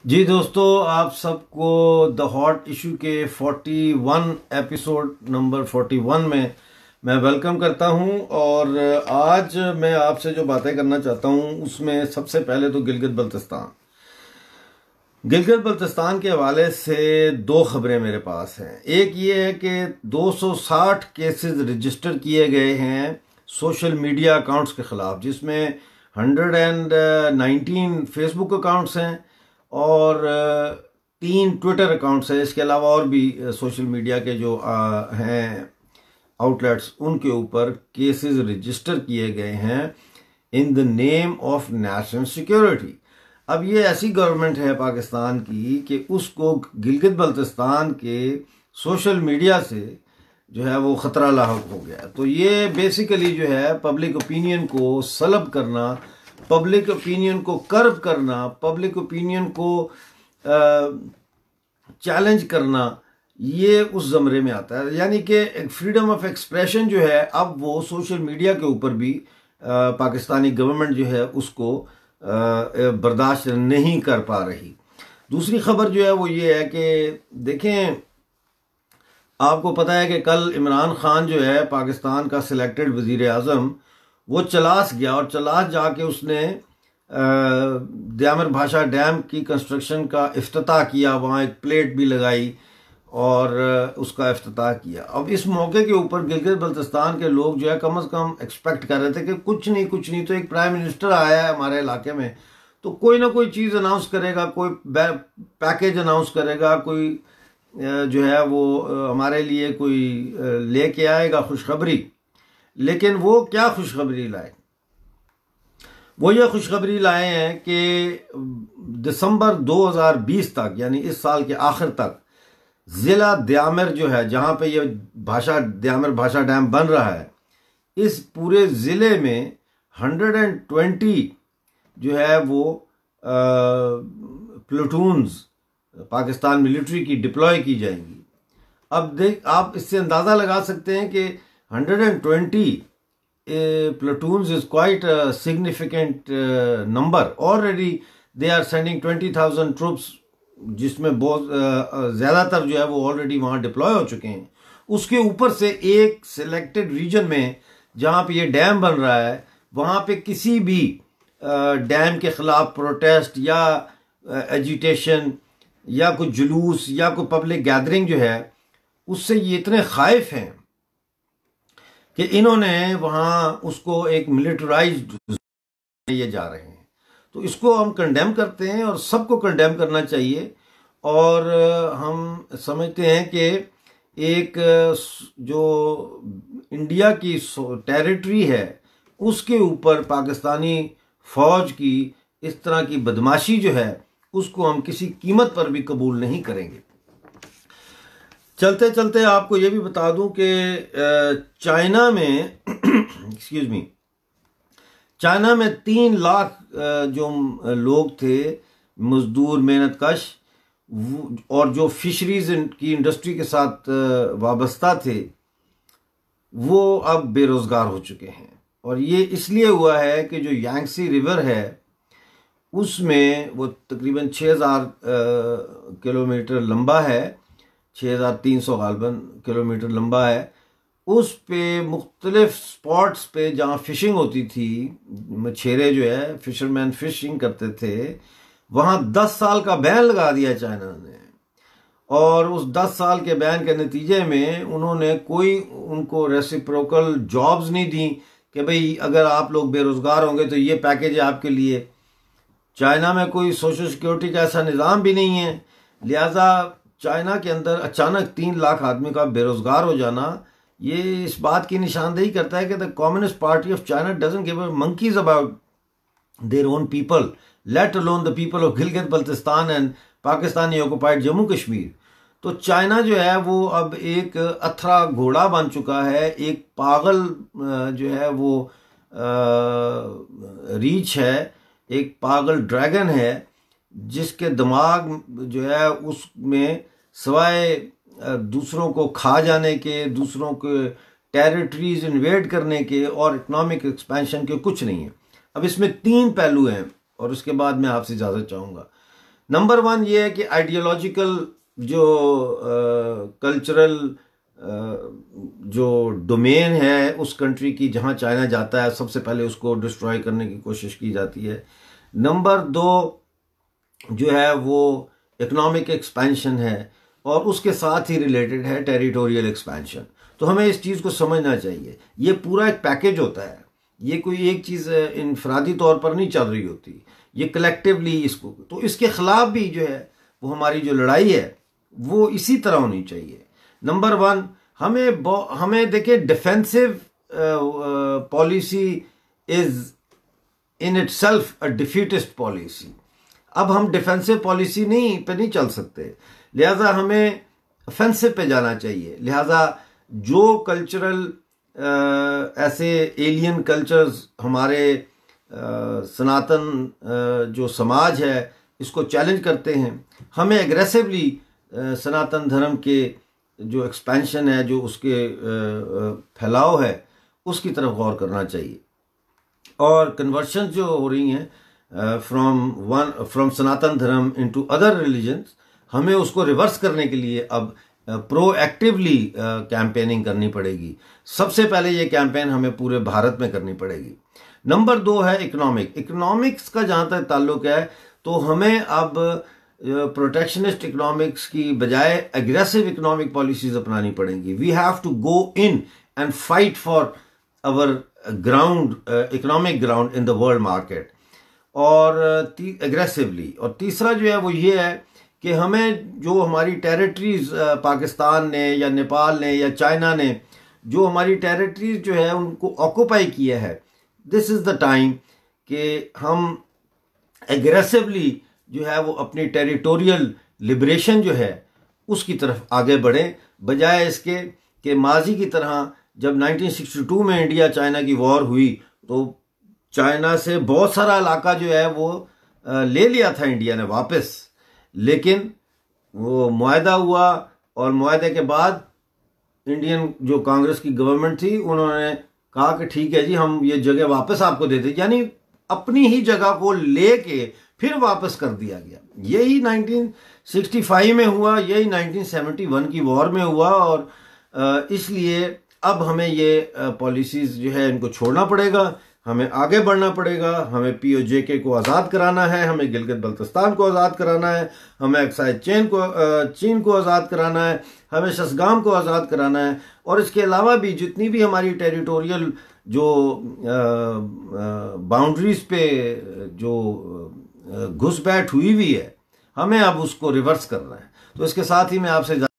जी दोस्तों, आप सबको द हॉट इशू के 41 एपिसोड नंबर 41 में मैं वेलकम करता हूं। और आज मैं आपसे जो बातें करना चाहता हूं उसमें सबसे पहले तो गिलगित बल्तिस्तान के हवाले से दो खबरें मेरे पास हैं। एक ये है कि 260 केसेस रजिस्टर किए गए हैं सोशल मीडिया अकाउंट्स के खिलाफ, जिसमें 119 फेसबुक अकाउंट्स हैं और 3 ट्विटर अकाउंट्स हैं। इसके अलावा और भी सोशल मीडिया के जो हैं आउटलेट्स, उनके ऊपर केसेस रजिस्टर किए गए हैं in the name of national security. अब ये ऐसी गवर्नमेंट है पाकिस्तान की कि उसको गिलगित बल्तिस्तान के सोशल मीडिया से जो है वो खतरा लाहक हो गया। तो ये बेसिकली जो है पब्लिक ओपिनियन को सलब करना, पब्लिक ओपिनियन को कर्व करना, पब्लिक ओपिनियन को चैलेंज करना, ये उस ज़मरे में आता है। यानी कि फ्रीडम ऑफ एक्सप्रेशन जो है अब वो सोशल मीडिया के ऊपर भी पाकिस्तानी गवर्नमेंट जो है उसको बर्दाश्त नहीं कर पा रही। दूसरी खबर जो है वो ये है कि देखें, आपको पता है कि कल इमरान खान जो है पाकिस्तान का सिलेक्टेड वजीर आज़म, वो चलास गया और चलास जाके उसने द्यामर भाषा डैम की कंस्ट्रक्शन का इफ्तिताह किया। वहाँ एक प्लेट भी लगाई और उसका इफ्तिताह किया। अब इस मौके के ऊपर गिलगित बल्तिस्तान के लोग जो है कम से कम एक्सपेक्ट कर रहे थे कि कुछ नहीं तो एक प्राइम मिनिस्टर आया है हमारे इलाके में तो कोई ना कोई चीज़ अनाउंस करेगा, कोई पैकेज अनाउंस करेगा, कोई जो है वो हमारे लिए कोई लेके आएगा खुशखबरी। लेकिन वो क्या खुशखबरी लाए? वो ये खुशखबरी लाए हैं कि दिसंबर 2020 तक, यानी इस साल के आखिर तक, ज़िला द्यामर जो है जहाँ पे ये द्यामर भाषा डैम बन रहा है, इस पूरे ज़िले में 120 जो है वो प्लूटून्स पाकिस्तान मिलिट्री की डिप्लॉय की जाएंगी। अब आप इससे अंदाज़ा लगा सकते हैं कि 120 platoons is quite a significant number. Already they are sending 20,000 troops, जिसमें बहुत ज़्यादातर जो है वो ऑलरेडी वहाँ डिप्लॉय हो चुके हैं। उसके ऊपर से एक सिलेक्टेड रीजन में जहाँ पे ये डैम बन रहा है, वहाँ पे किसी भी डैम के ख़िलाफ़ प्रोटेस्ट या एजिटेशन या कोई जुलूस या कोई पब्लिक गैदरिंग जो है, उससे ये इतने खाइफ हैं कि इन्होंने वहाँ उसको एक मिलिटराइज्ड ये जा रहे हैं। तो इसको हम कंडेम करते हैं और सबको कंडेम करना चाहिए। और हम समझते हैं कि एक जो इंडिया की टेरिटरी है उसके ऊपर पाकिस्तानी फ़ौज की इस तरह की बदमाशी जो है उसको हम किसी कीमत पर भी कबूल नहीं करेंगे। चलते चलते आपको ये भी बता दूं कि चाइना में एक्सक्यूज मी, चाइना में 3 लाख जो लोग थे मजदूर मेहनतकश और जो फिशरीज की इंडस्ट्री के साथ वाबस्ता थे, वो अब बेरोजगार हो चुके हैं। और ये इसलिए हुआ है कि जो यांगसी रिवर है उसमें वो तकरीबन 6000 किलोमीटर लंबा है, 6300 गालबन किलोमीटर लंबा है। उस पे मुख्तलिफ स्पॉट्स पे जहाँ फिशिंग होती थी, मछेरे जो है फिशरमैन फिशिंग करते थे, वहाँ 10 साल का बैन लगा दिया चाइना ने। और उस 10 साल के बैन के नतीजे में उन्होंने कोई उनको रेसिप्रोकल जॉब्स नहीं दी कि भाई अगर आप लोग बेरोजगार होंगे तो ये पैकेज है आपके लिए। चाइना में कोई सोशल सिक्योरिटी का ऐसा निज़ाम भी नहीं है, लिहाजा चाइना के अंदर अचानक 3 लाख आदमी का बेरोजगार हो जाना ये इस बात की निशानदेही करता है कि the communist party of China doesn't give a monkeys about their own people, let alone the people of Gilgit Baltistan and Pakistani occupied Jammu Kashmir. तो चाइना जो है वो अब एक अथरा घोड़ा बन चुका है, एक पागल जो है वो रीछ है, एक पागल ड्रैगन है जिसके दिमाग जो है उसमें सिवाय दूसरों को खा जाने के, दूसरों के टेरिटरीज इन्वेड करने के और इकोनॉमिक एक्सपेंशन के कुछ नहीं है। अब इसमें 3 पहलू हैं और उसके बाद मैं आपसे इजाज़त चाहूँगा। नंबर वन ये है कि आइडियोलॉजिकल जो कल्चरल जो डोमेन है उस कंट्री की जहां चाइना जाता है, सबसे पहले उसको डिस्ट्रॉय करने की कोशिश की जाती है। नंबर दो जो है वो इकोनॉमिक एक्सपेंशन है, और उसके साथ ही रिलेटेड है टेरिटोरियल एक्सपेंशन। तो हमें इस चीज़ को समझना चाहिए, ये पूरा एक पैकेज होता है, ये कोई एक चीज़ इनफरादी तौर पर नहीं चल रही होती, ये कलेक्टिवली इसको। तो इसके खिलाफ भी जो है वो हमारी जो लड़ाई है वो इसी तरह होनी चाहिए। नंबर वन, हमें देखिए defensive policy is in itself a defeatist policy. अब हम डिफेंसिव पॉलिसी नहीं चल सकते, लिहाजा हमें ऑफेंसिव पे जाना चाहिए। लिहाजा जो कल्चरल ऐसे एलियन कल्चर्स हमारे सनातन जो समाज है इसको चैलेंज करते हैं, हमें एग्रेसिवली सनातन धर्म के जो एक्सपेंशन है, जो उसके फैलाव है, उसकी तरफ गौर करना चाहिए। और कन्वर्शन जो हो रही हैं फ्रॉम सनातन धर्म इनटू अदर रिलीजन्स, हमें उसको रिवर्स करने के लिए अब प्रोएक्टिवली कैंपेनिंग करनी पड़ेगी। सबसे पहले ये कैंपेन हमें पूरे भारत में करनी पड़ेगी। नंबर दो है इकोनॉमिक्स का जहां तक ताल्लुक है, तो हमें अब प्रोटेक्शनिस्ट इकोनॉमिक्स की बजाय एग्रेसिव इकोनॉमिक पॉलिसीज अपनानी पड़ेंगी। We have to go in and fight for our ground, economic ground in the world market, और एग्रेसिवली। और तीसरा जो है वो ये है कि हमें जो हमारी टेरिटरीज पाकिस्तान ने या नेपाल ने या चाइना ने जो हमारी टेरिटरीज जो है उनको ऑक्यूपाई किया है, दिस इज द टाइम कि हम एग्रेसिवली जो है वो अपनी टेरिटोरियल लिबरेशन जो है उसकी तरफ आगे बढ़ें, बजाय इसके कि माजी की तरह जब 1962 में इंडिया चाइना की वॉर हुई तो चाइना से बहुत सारा इलाका जो है वो ले लिया था इंडिया ने वापस, लेकिन वो मुआहदा हुआ और मुआहदे के बाद इंडियन जो कांग्रेस की गवर्नमेंट थी उन्होंने कहा कि ठीक है जी, हम ये जगह वापस आपको देते, यानी अपनी ही जगह को लेके फिर वापस कर दिया गया। यही 1965 में हुआ, यही 1971 की वॉर में हुआ, और इसलिए अब हमें ये पॉलिसीज जो है इनको छोड़ना पड़ेगा, हमें आगे बढ़ना पड़ेगा। हमें POJK को आज़ाद कराना है, हमें गिलगित बल्तिस्तान को आज़ाद कराना है, हमें अक्साई चीन को आज़ाद कराना है, हमें शसगाम को आज़ाद कराना है, और इसके अलावा भी जितनी भी हमारी टेरिटोरियल जो बाउंड्रीज पे जो घुसपैठ हुई है, हमें अब उसको रिवर्स करना है। तो इसके साथ ही मैं आपसे